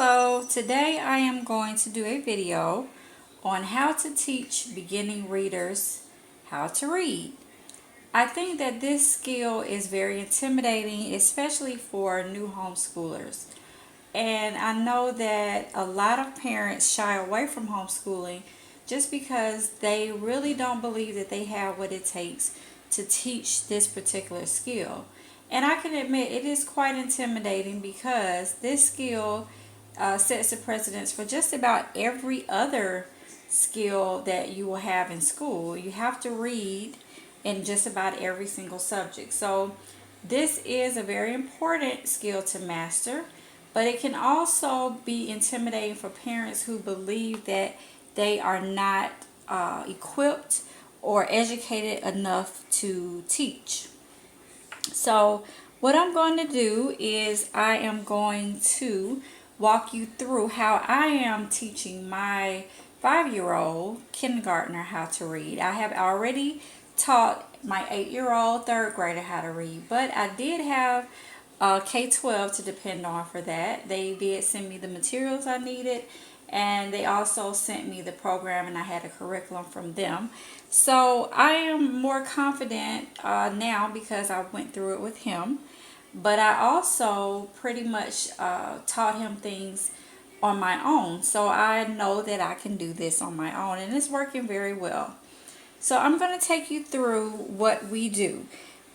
Hello, today I am going to do a video on how to teach beginning readers how to read. I think that this skill is very intimidating, especially for new homeschoolers. And I know that a lot of parents shy away from homeschooling just because they really don't believe that they have what it takes to teach this particular skill. And I can admit it is quite intimidating because this skill sets the precedence for just about every other skill that you will have in school. You have to read in just about every single subject. So this is a very important skill to master, but it can also be intimidating for parents who believe that they are not equipped or educated enough to teach. So what I'm going to do is I am going to walk you through how I am teaching my 5-year-old kindergartner how to read. I have already taught my 8-year-old third grader how to read, but I did have K-12 to depend on for that. They did send me the materials I needed, and they also sent me the program, and I had a curriculum from them. So I am more confident now because I went through it with him, but I also pretty much taught him things on my own. So I know that I can do this on my own, and it's working very well. So I'm going to take you through what we do.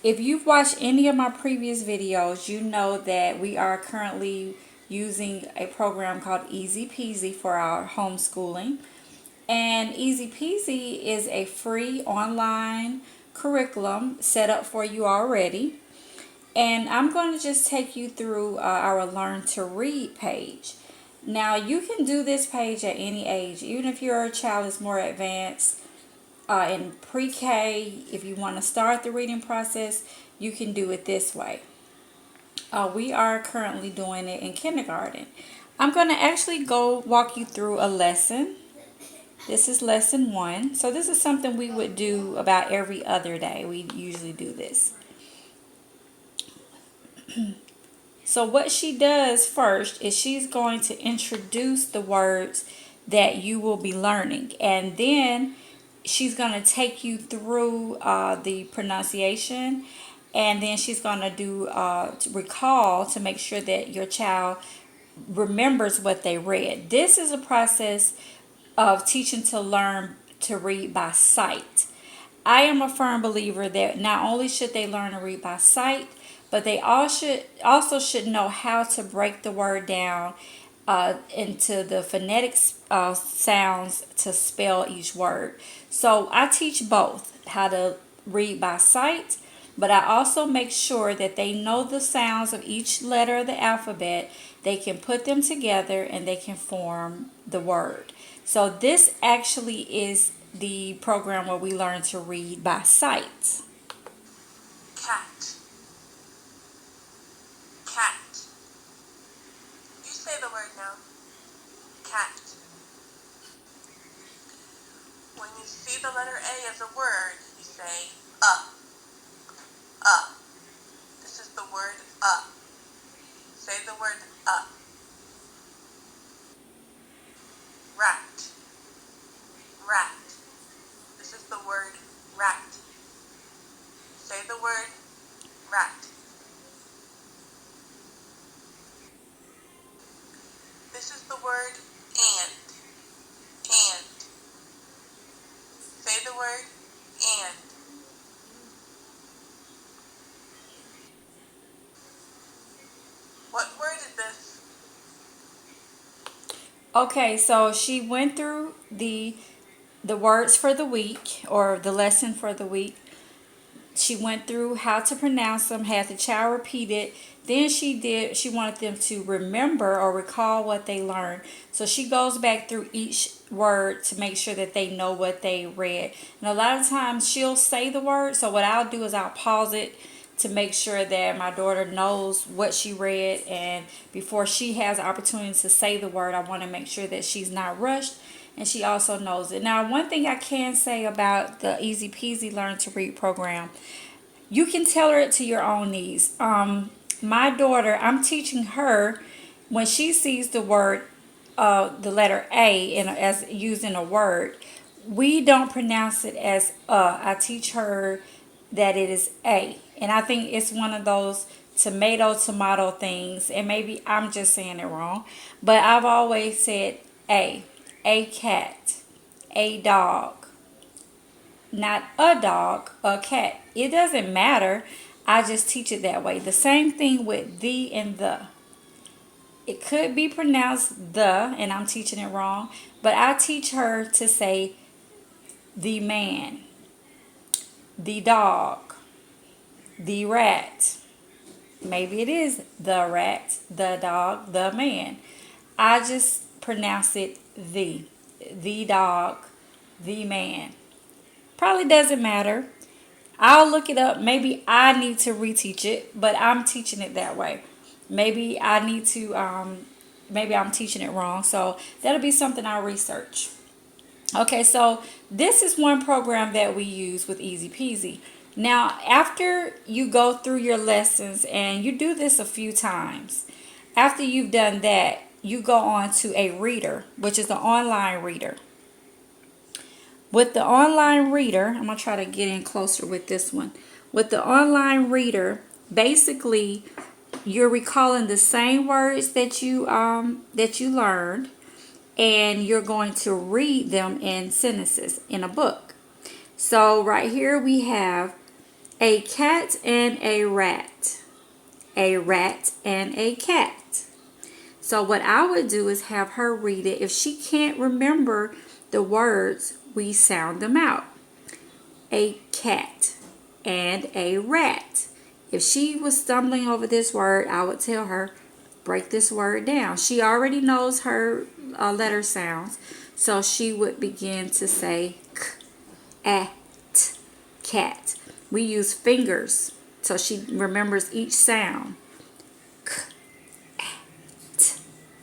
If you've watched any of my previous videos, you know that we are currently using a program called Easy Peasy for our homeschooling. And Easy Peasy is a free online curriculum set up for you already. And I'm going to just take you through our Learn to Read page. Now, you can do this page at any age, even if your child is more advanced in pre-K. If you want to start the reading process, you can do it this way. We are currently doing it in kindergarten. I'm going to actually go walk you through a lesson. This is lesson 1. So this is something we would do about every other day. We usually do this. So what she does first is she's going to introduce the words that you will be learning, and then she's going to take you through the pronunciation, and then she's going to do recall to make sure that your child remembers what they read. This is a process of teaching to learn to read by sight. I am a firm believer that not only should they learn to read by sight, but they also should know how to break the word down into the phonetic sounds to spell each word. So I teach both how to read by sight, but I also make sure that they know the sounds of each letter of the alphabet. They can put them together and they can form the word. So this actually is the program where we learn to read by sight. Cat. Cat. You say the word now. Cat. When you see the letter A as a word, you say up. Up. This is the word up. Say the word up. Rat. Rat. This is the word rat. Say the word rat. This is the word and. And. Say the word and. What word is this? Okay, so she went through the words for the week, or the lesson for the week. She went through how to pronounce them, had the child repeat it. Then she wanted them to remember or recall what they learned. So she goes back through each word to make sure that they know what they read. And a lot of times she'll say the word. So what I'll do is I'll pause it to make sure that my daughter knows what she read. And before she has the opportunity to say the word, I want to make sure that she's not rushed and she also knows it. Now, one thing I can say about the Easy Peasy Learn to Read program, you can tailor it to your own needs. My daughter, I'm teaching her when she sees the word, the letter A as used in a word, we don't pronounce it as I teach her that it is A. And I think it's one of those tomato things, and maybe I'm just saying it wrong, but I've always said a cat, a dog, not a dog, a cat. It doesn't matter. I just teach it that way. The same thing with the and the. It could be pronounced the, and I'm teaching it wrong, but I teach her to say the man, the dog, the rat. Maybe it is the rat, the dog, the man. I just pronounce it the dog, the man. Probably doesn't matter. I'll look it up. Maybe I need to reteach it, but I'm teaching it that way. Maybe I need to, maybe I'm teaching it wrong. So that'll be something I'll research. Okay, so this is one program that we use with Easy Peasy. Now, after you go through your lessons, and you do this a few times, after you've done that, you go on to a reader, which is an online reader. With the online reader, I'm going to try to get in closer with this one. With the online reader, basically, you're recalling the same words that you learned, and you're going to read them in sentences in a book. So right here we have a cat and a rat and a cat. So what I would do is have her read it. If she can't remember the words, we sound them out. A cat and a rat. If she was stumbling over this word, I would tell her, break this word down. She already knows her letter sounds, so she would begin to say k, a, t, cat. We use fingers, so she remembers each sound. K, a, t,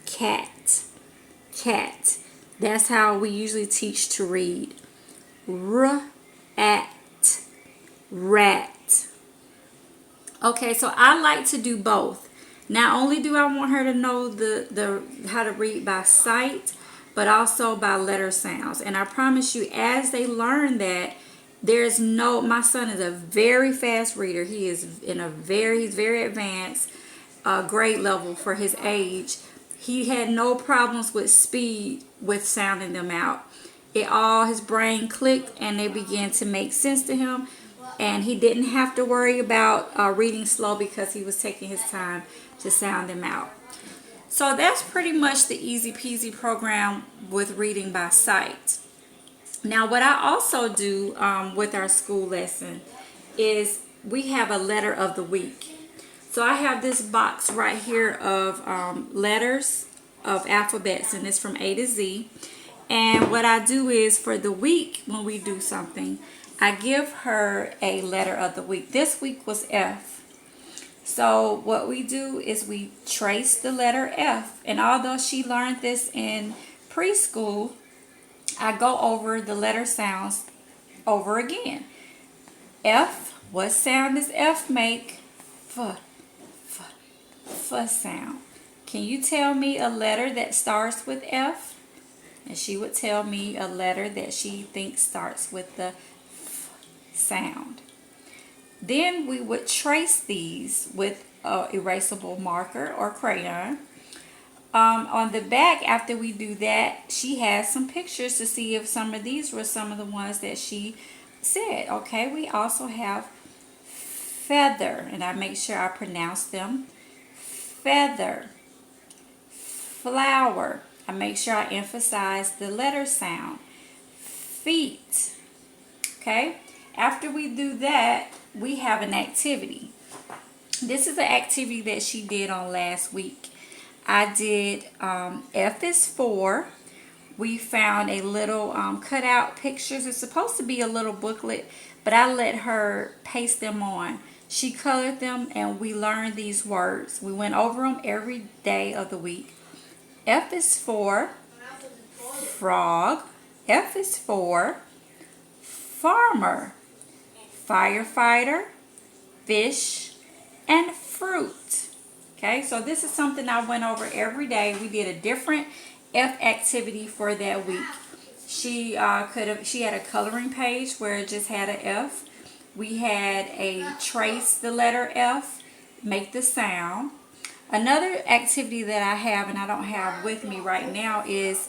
cat, cat. That's how we usually teach to read. R, at, rat. Okay, so I like to do both. Not only do I want her to know the how to read by sight, but also by letter sounds. And I promise you, as they learn that, my son is a very fast reader. He is he's very advanced grade level for his age. He had no problems with speed with sounding them out. His brain clicked, and they began to make sense to him. And he didn't have to worry about reading slow, because he was taking his time to sound them out. So that's pretty much the Easy Peasy program with reading by sight. Now, what I also do with our school lesson is we have a letter of the week. So I have this box right here of letters of alphabets, and it's from A to Z. And what I do is, for the week, when we do something, I give her a letter of the week. This week was F. So what we do is we trace the letter F. And although she learned this in preschool, I go over the letter sounds over again. F, what sound does F make? F, f, f sound. Can you tell me a letter that starts with F? And she would tell me a letter that she thinks starts with the f sound. Then we would trace these with an erasable marker or crayon. On the back, after we do that, she has some pictures to see if some of these were some of the ones that she said. Okay, we also have feather, and I make sure I pronounce them. Feather. Flower. I make sure I emphasize the letter sound. Feet. Okay, after we do that, we have an activity. This is an activity that she did on last week. I did F is for. We found a little cutout pictures. It's supposed to be a little booklet, but I let her paste them on. She colored them, and we learned these words. We went over them every day of the week. F is for frog. F is for farmer, firefighter, fish, and fruit. Okay, so this is something I went over every day. We did a different F activity for that week. She she had a coloring page where it just had an F. We had a trace the letter F, make the sound. Another activity that I have and I don't have with me right now is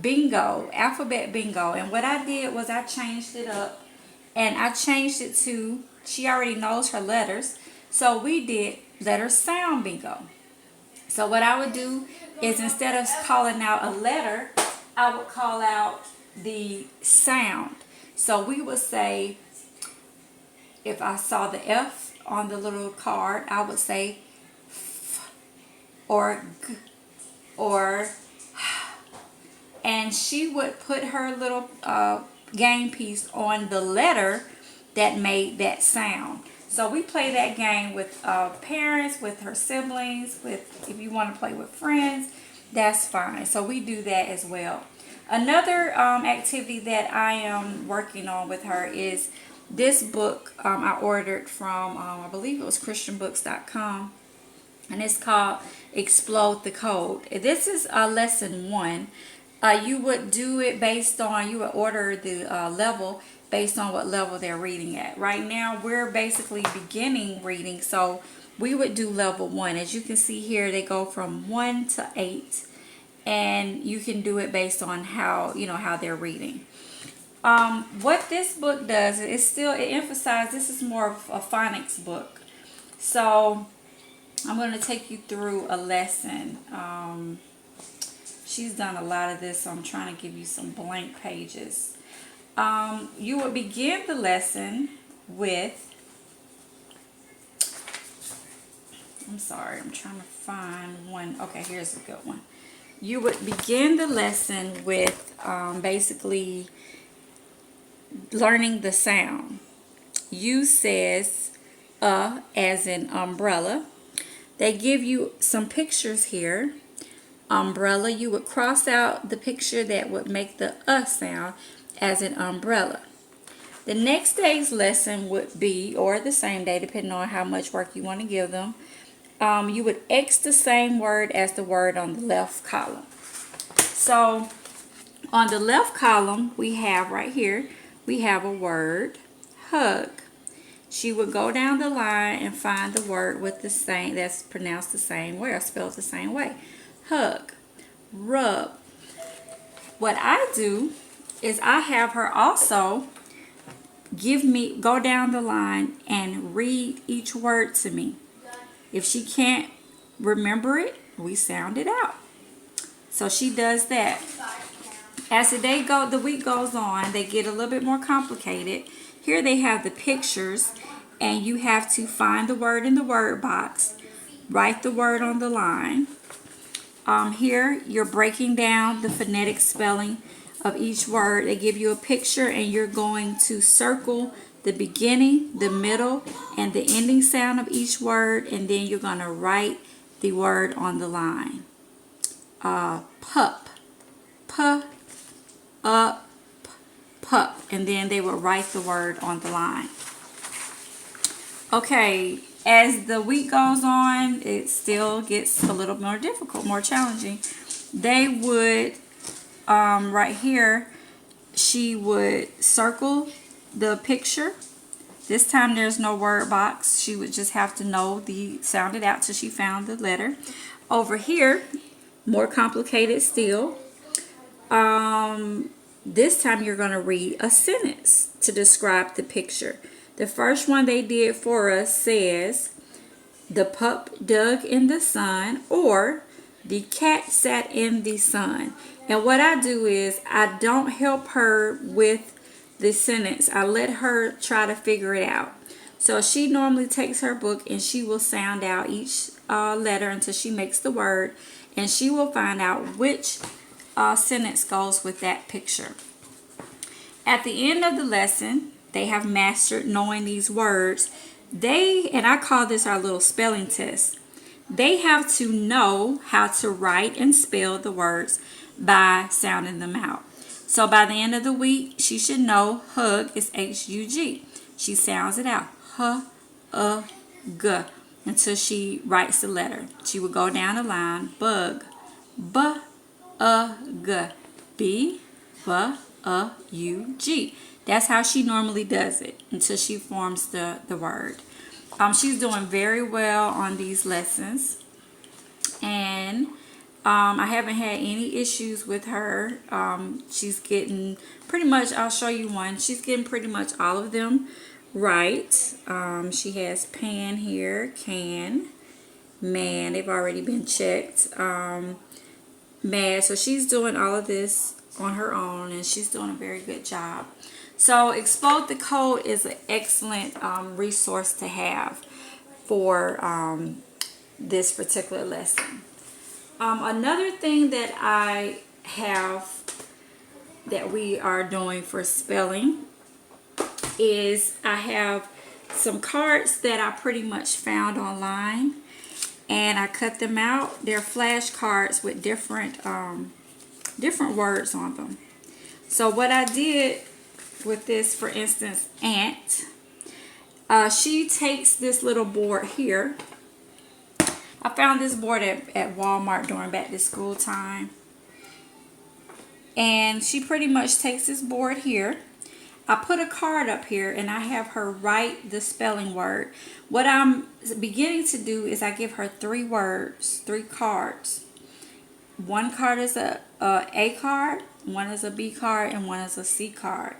bingo, alphabet bingo. And what I did was I changed it up and I changed it to, she already knows her letters. So we did letter sound bingo. So what I would do is instead of calling out a letter, I would call out the sound. So we would say, if I saw the F on the little card, I would say F or G or and she would put her little game piece on the letter that made that sound. So we play that game with parents, with her siblings, with if you want to play with friends, that's fine. So we do that as well. Another activity that I am working on with her is this book I ordered from, I believe it was christianbooks.com, and it's called Explode the Code. This is lesson 1. You would do it based on, you would order the level based on what level they're reading at. Right now, we're basically beginning reading, so we would do level 1. As you can see here, they go from 1 to 8, and you can do it based on how, how they're reading. What this book does is still, it emphasizes this is more of a phonics book. So I'm going to take you through a lesson. She's done a lot of this, so I'm trying to give you some blank pages. You would begin the lesson with, I'm sorry, I'm trying to find one. Okay, here's a good one. You would begin the lesson with basically learning the sound. U says as in umbrella. They give you some pictures here. Umbrella, you would cross out the picture that would make the sound as an umbrella. The next day's lesson would be, or the same day depending on how much work you want to give them, you would X the same word as the word on the left column. So on the left column we have right here, we have a word, hug. She would go down the line and find the word with the same, that's pronounced the same way or spelled the same way. Hug, rub. What I do is I have her also go down the line and read each word to me. If she can't remember it, we sound it out. So she does that. As the week goes on, they get a little bit more complicated. Here they have the pictures, and you have to find the word in the word box, write the word on the line. Here you're breaking down the phonetic spelling of each word. They give you a picture and you're going to circle the beginning, the middle, and the ending sound of each word, and then you're going to write the word on the line. Pup, up, pup, and then they will write the word on the line. Okay, as the week goes on, it still gets a little more difficult, more challenging. They would, right here, she would circle the picture. This time there's no word box. She would just have to sound it out till she found the letter. Over here, more complicated still. This time you're going to read a sentence to describe the picture. The first one they did for us says, the pup dug in the sun, or the cat sat in the sun. And what I do is I don't help her with the sentence. I let her try to figure it out. So she normally takes her book and she will sound out each letter until she makes the word, and she will find out which sentence goes with that picture. At the end of the lesson, they have mastered knowing these words. And I call this our little spelling test. They have to know how to write and spell the words by sounding them out. So by the end of the week, she should know hug is H-U-G. She sounds it out. H-U-G. until she writes the letter. She would go down the line, bug, b-u-g, b-u-g. That's how she normally does it until she forms the word. She's doing very well on these lessons, and I haven't had any issues with her. She's getting pretty much, I'll show you one, she's getting pretty much all of them right. She has pan here, can, man, they've already been checked. Mad, so she's doing all of this on her own, and she's doing a very good job. So Explode the Code is an excellent resource to have for this particular lesson. Another thing that I have that we are doing for spelling is I have some cards that I pretty much found online, and I cut them out. They're flashcards with different words on them. So what I did with this, for instance, Aunt, she takes this little board here. I found this board at Walmart during back to school time. And she pretty much takes this board here. I put a card up here and I have her write the spelling word. What I'm beginning to do is I give her 3 words, 3 cards. One card is a card, one is a B card, and one is a C card.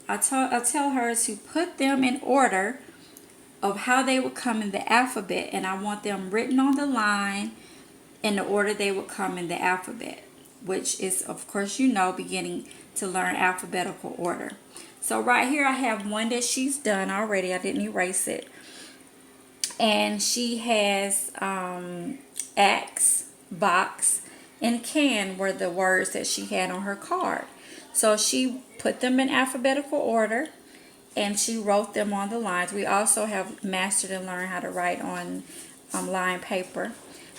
I tell her to put them in order of how they would come in the alphabet, and I want them written on the line in the order they would come in the alphabet, which is, of course, beginning to learn alphabetical order. So right here I have one that she's done already. I didn't erase it. And she has axe, box, and can were the words that she had on her card. So she put them in alphabetical order, and she wrote them on the lines. We also have mastered and learned how to write on line paper.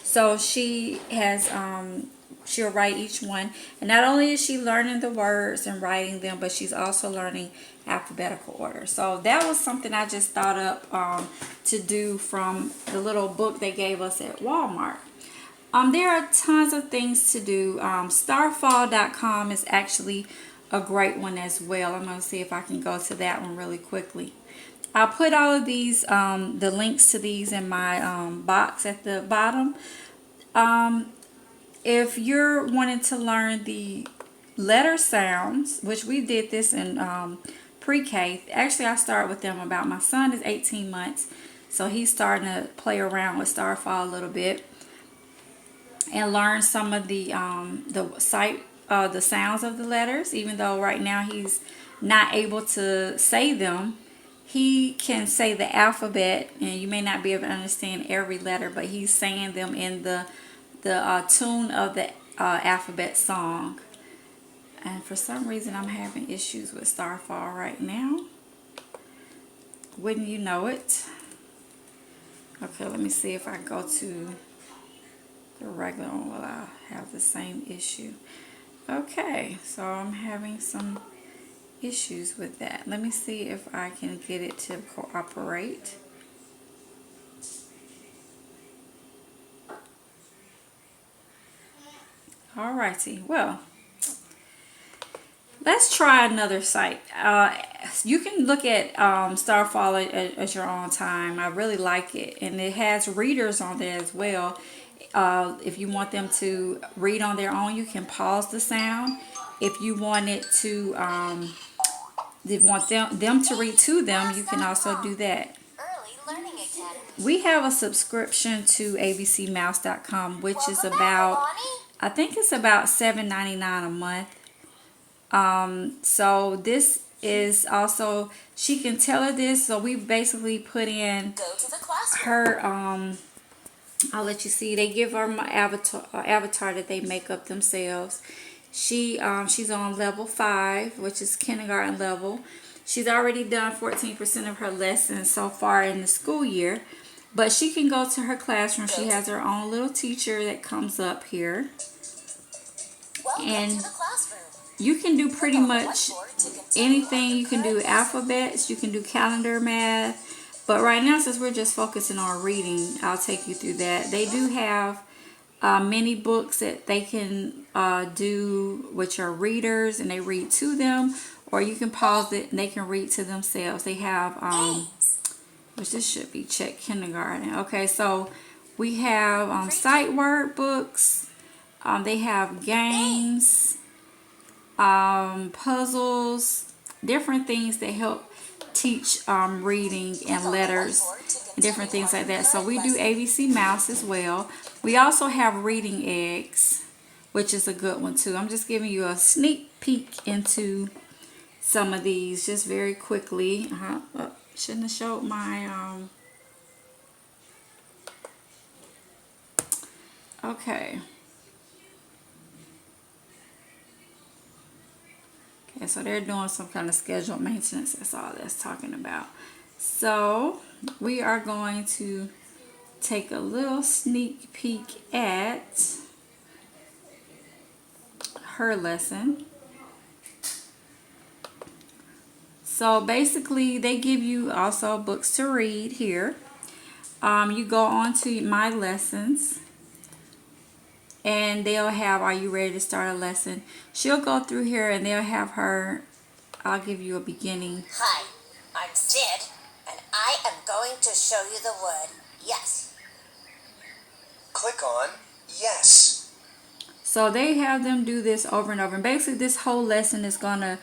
So she has, she'll write each one. And not only is she learning the words and writing them, but she's also learning alphabetical order. So that was something I just thought up to do from the little book they gave us at Walmart. There are tons of things to do. Starfall.com is actually a great one as well. I'm going to see if I can go to that one really quickly. I'll put all of these, the links to these in my box at the bottom. If you're wanting to learn the letter sounds, which we did this in pre-K. Actually, I started with them about, my son is 18 months, so he's starting to play around with Starfall a little bit and learn some of the sounds of the letters. Even though right now he's not able to say them, he can say the alphabet, and you may not be able to understand every letter, but he's saying them in the tune of the alphabet song. And for some reason I'm having issues with Starfall right now. Wouldn't you know it? Okay, let me see if I go to the regular one. Will I have the same issue? Okay, so I'm having some issues with that. Let me see if I can get it to cooperate. Alrighty, well, let's try another site. You can look at Starfall at your own time. I really like it, and it has readers on there as well. If you want them to read on their own, you can pause the sound. If you wanted to, them to read to them, you can also do that. We have a subscription to abcmouse.com, which is about, I think it's about $7.99 a month. So this is also, she can tell her this, so we basically put in her, I'll let you see, they give her my avatar that they make up themselves. She's on level 5, which is kindergarten level. She's already done 14% of her lessons so far in the school year, but she can go to her classroom. She has her own little teacher that comes up here, and you can do pretty much anything. You can do alphabets, you can do calendar math, But right now, since we're just focusing on reading, I'll take you through that. They do have many books that they can do with your readers, and they read to them, or you can pause it and they can read to themselves. They have, which this should be check kindergarten. Okay, so we have sight word books. They have games, puzzles, different things that help teach reading and letters and different things like that. So we do ABC Mouse as well. We also have reading eggs, which is a good one too. I'm just giving you a sneak peek into some of these just very quickly. Shouldn't have showed my okay. Okay, so they're doing some kind of scheduled maintenance. That's all that's talking about. So we are going to take a little sneak peek at her lesson. So basically, they give you also books to read here. You go on to my lessons, and they'll have, are you ready to start a lesson? She'll go through here and they'll have her, I'll give you a beginning. Hi, I'm Sid, and I am going to show you the word yes. Click on yes. So they have them do this over and over. And basically this whole lesson is going to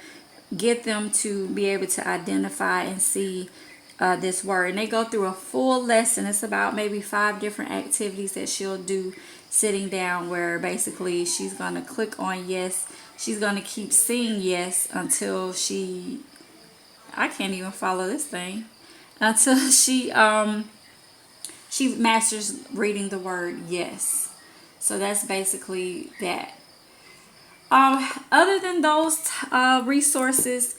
get them to be able to identify and see this word. And they go through a full lesson. It's about maybe 5 different activities that she'll do sitting down, where basically she's going to click on yes. She's going to keep saying yes until she, I can't even follow this thing, until she masters reading the word yes. So that's basically that. Other than those resources,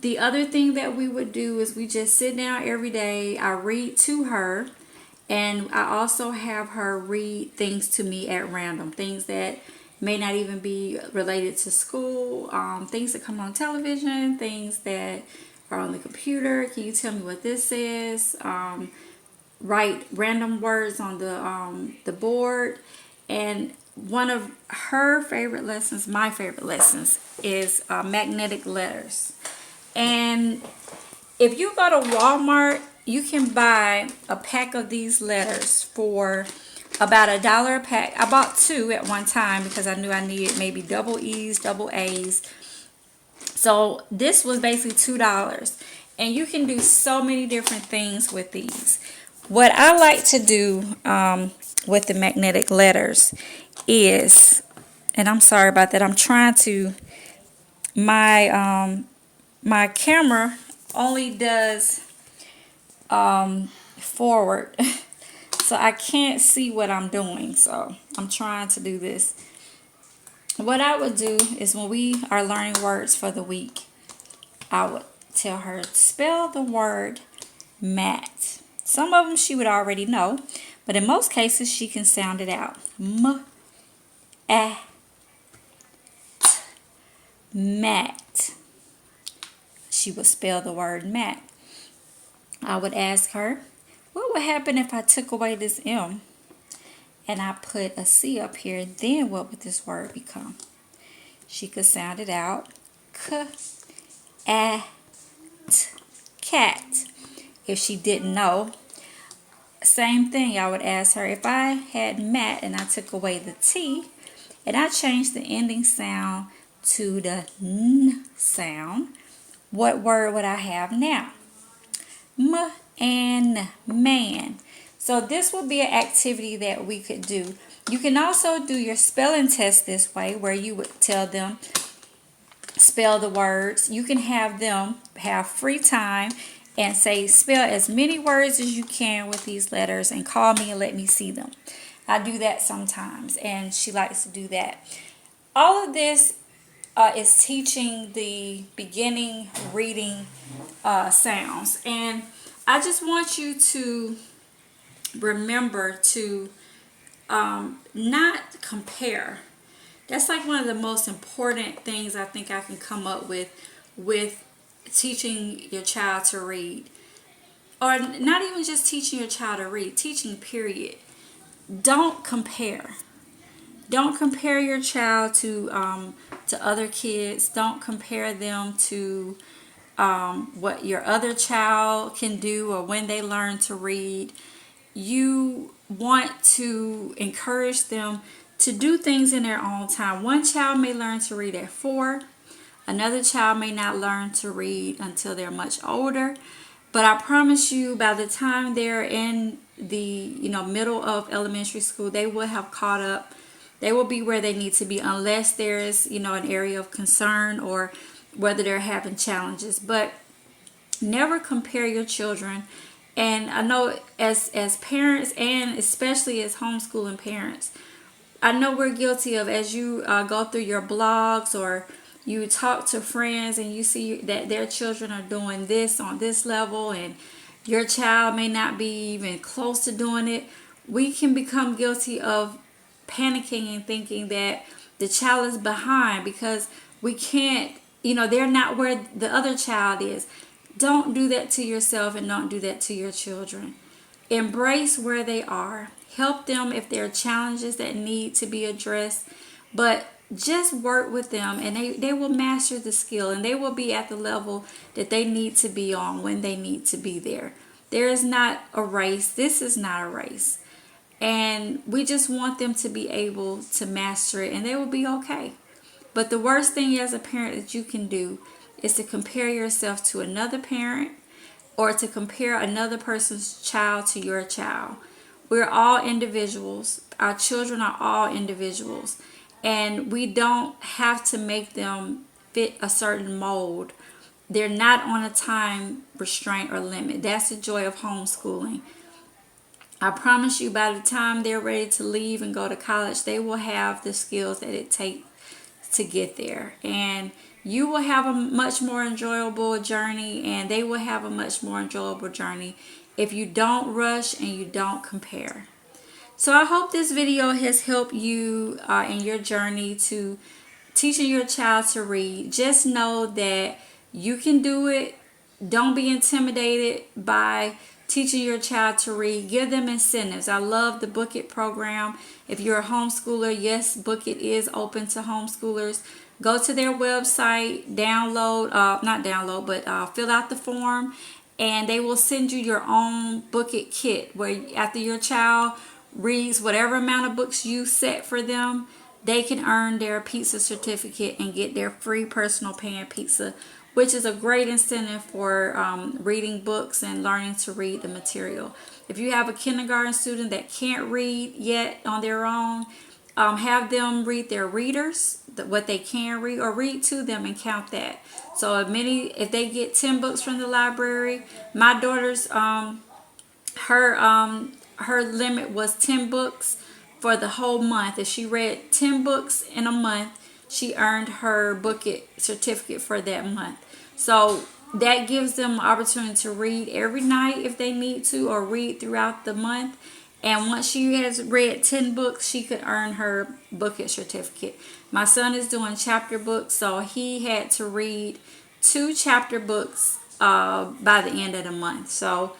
the other thing that we would do is we just sit down every day. I read to her, and I also have her read things to me at random. Things that may not even be related to school, things that come on television, things that are on the computer. Can you tell me what this is? Write random words on the board. And one of her favorite lessons, my favorite lessons, is magnetic letters. And if you go to Walmart, you can buy a pack of these letters for about $1 a pack. I bought 2 at one time because I knew I needed maybe double E's, double A's. So this was basically $2. And you can do so many different things with these. What I like to do with the magnetic letters is, and I'm sorry about that, I'm trying to, my camera only does forward, so I can't see what I'm doing, so I'm trying to do this. What I would do is, when we are learning words for the week, I would tell her, spell the word mat. Some of them she would already know, but in most cases she can sound it out. Mat. She would spell the word mat. I would ask her, what would happen if I took away this M and I put a C up here? Then what would this word become? She could sound it out. Cat. If she didn't know, same thing. I would ask her, if I had mat and I took away the T and I changed the ending sound to the N sound, what word would I have now? M and man. So this would be an activity that we could do. You can also do your spelling test this way, where you would tell them, spell the words. You can have them have free time and say, spell as many words as you can with these letters and call me and let me see them. I do that sometimes, and she likes to do that. All of this is teaching the beginning reading sounds. And I just want you to remember to not compare. That's like one of the most important things I think I can come up with teaching your child to read. or not even just teaching your child to read, teaching period. Don't compare. Don't compare your child to other kids. Don't compare them to what your other child can do or when they learn to read. You want to encourage them to do things in their own time. One child may learn to read at 4. Another child may not learn to read until they're much older. But I promise you, by the time they're in the middle of elementary school, they will have caught up. They will be where they need to be, unless there is an area of concern or whether they're having challenges. But never compare your children. And I know as parents, and especially as homeschooling parents, I know we're guilty of, as you go through your blogs or you talk to friends and you see that their children are doing this on this level and your child may not be even close to doing it. We can become guilty of panicking and thinking that the child is behind because we can't, they're not where the other child is. Don't do that to yourself, and don't do that to your children. Embrace where they are. Help them if there are challenges that need to be addressed. But just work with them, and they will master the skill, and they will be at the level that they need to be on when they need to be there. There is not a race. This is not a race. And we just want them to be able to master it, and they will be okay. But the worst thing as a parent that you can do is to compare yourself to another parent or to compare another person's child to your child. We're all individuals. Our children are all individuals. And we don't have to make them fit a certain mold. They're not on a time restraint or limit. That's the joy of homeschooling. I promise you, by the time they're ready to leave and go to college, they will have the skills that it takes to get there. And you will have a much more enjoyable journey, and they will have a much more enjoyable journey if you don't rush and you don't compare. So I hope this video has helped you in your journey to teaching your child to read. Just know that you can do it. Don't be intimidated by teaching your child to read. Give them incentives. I love the Book It program. If you're a homeschooler, yes, Book It is open to homeschoolers. Go to their website, fill out the form, and they will send you your own Book It kit, where after your child reads whatever amount of books you set for them, they can earn their pizza certificate and get their free personal pan pizza, which is a great incentive for reading books and learning to read the material. If you have a kindergarten student that can't read yet on their own, have them read their readers, what they can read, or read to them and count that. So if they get 10 books from the library, my daughter's her limit was 10 books for the whole month. If she read 10 books in a month, she earned her Book It certificate for that month. So that gives them the opportunity to read every night if they need to, or read throughout the month. And once she has read 10 books, she could earn her Book It certificate. My son is doing chapter books, so he had to read 2 chapter books by the end of the month. So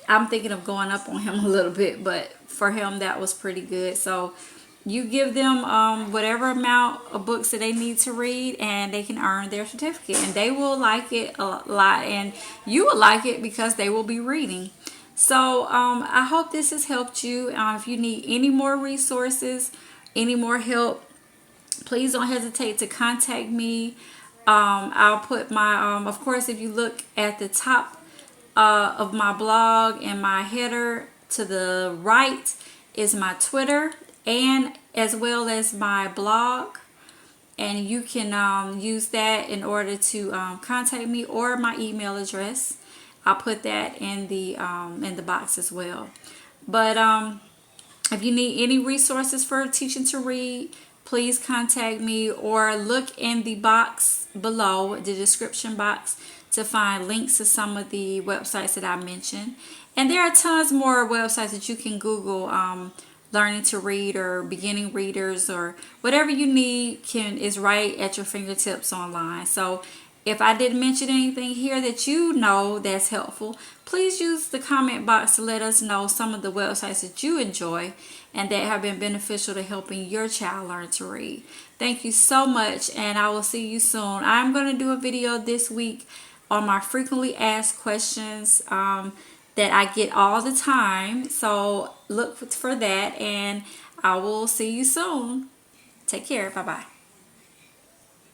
I'm thinking of going up on him a little bit, but for him that was pretty good. So you give them whatever amount of books that they need to read, and they can earn their certificate, and they will like it a lot, and you will like it because they will be reading. So I hope this has helped you. If you need any more resources, any more help, please don't hesitate to contact me. I'll put my of course, if you look at the top of my blog and my header, to the right is my Twitter, and as well as my blog, and you can use that in order to contact me, or my email address. I'll put that in the box as well. But if you need any resources for teaching to read, please contact me, or look in the box below, the description box, to find links to some of the websites that I mentioned. And there are tons more websites that you can Google, learning to read or beginning readers, or whatever you need is right at your fingertips online. So If I didn't mention anything here that you know that's helpful, please use the comment box to let us know some of the websites that you enjoy and that have been beneficial to helping your child learn to read. Thank you so much, and I will see you soon. I'm going to do a video this week on my frequently asked questions that I get all the time. So look for that, and I will see you soon. Take care. Bye-bye.